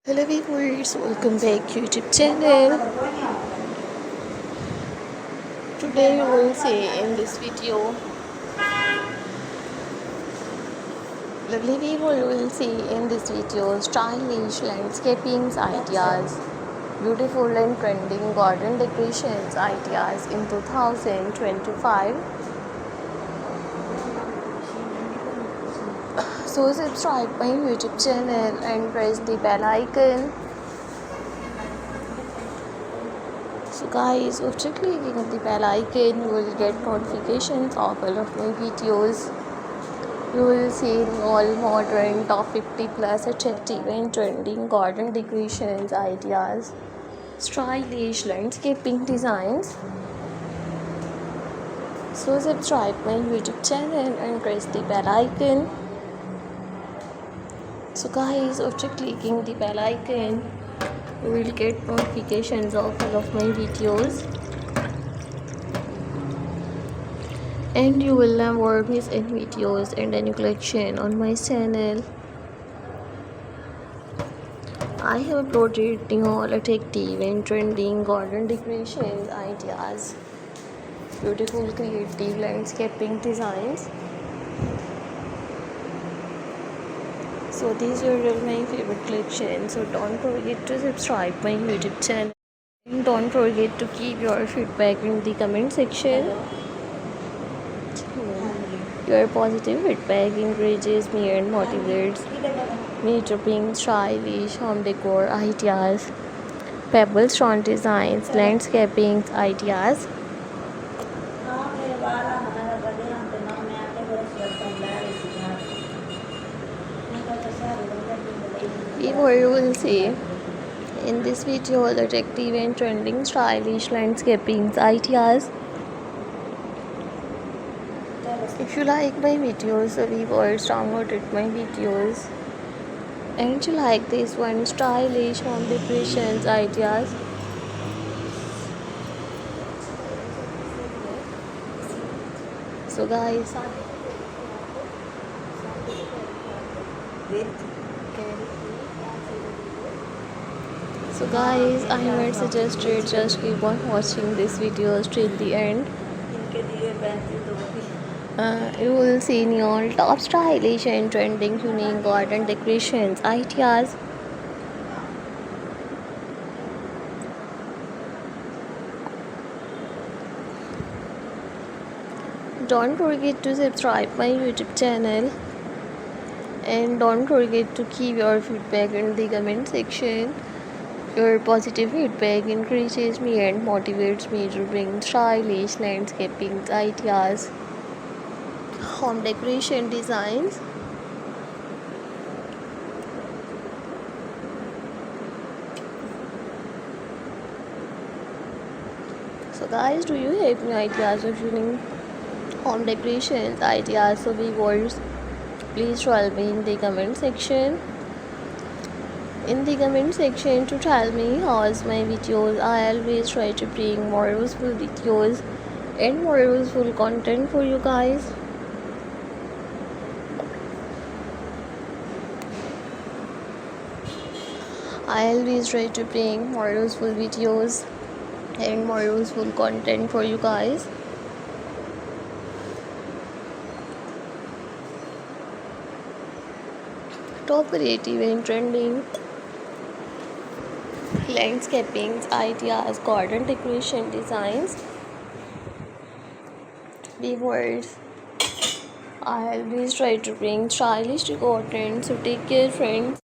Hello viewers, welcome back YouTube channel. Today we will see in this video, lovely viewer will see in this video stylish landscaping ideas, beautiful and trending garden decorations ideas in 2025. So subscribe my YouTube channel and press the bell icon. So guys, after clicking on the bell icon, you will get notifications of all of my videos. You will see all modern top 50 plus attractive and trending garden decorations ideas, stylish landscaping designs. So subscribe my YouTube channel and press the bell icon. So guys, after clicking the bell icon, you will get notifications of all of my videos. And you will never miss any videos and any collection on my channel. I have uploaded new all attractive and trending garden decorations ideas, beautiful creative landscaping designs. So these are all my favorite collections. So don't forget to subscribe my YouTube channel. And don't forget to keep your feedback in the comment section. Your positive feedback encourages me and motivates me to bring stylish home decor ideas, pebble stone designs, landscaping ideas. Before you will see in this video the attractive and trending stylish landscaping ideas. If you like my videos, so viewers downloaded my videos, and you like this one stylish home decorations ideas. So guys, I might suggest you just keep on watching this video till the end. You will see neon top stylish and trending unique garden decorations ideas. Don't forget to subscribe my YouTube channel, and don't forget to keep your feedback in the comment section. Your positive feedback encourages me and motivates me to bring stylish landscaping ideas, home decoration designs. So guys, do you have any ideas of unique home decorations ideas? So viewers, please tell me in the comment section. In the comment section to tell me how's my videos. I always try to bring more useful videos and more useful content for you guys. I always try to bring more useful videos and more useful content for you guys. Top creative and trending landscaping ideas, garden decoration designs. Viewers, I always try to bring stylish content. So take care, friends.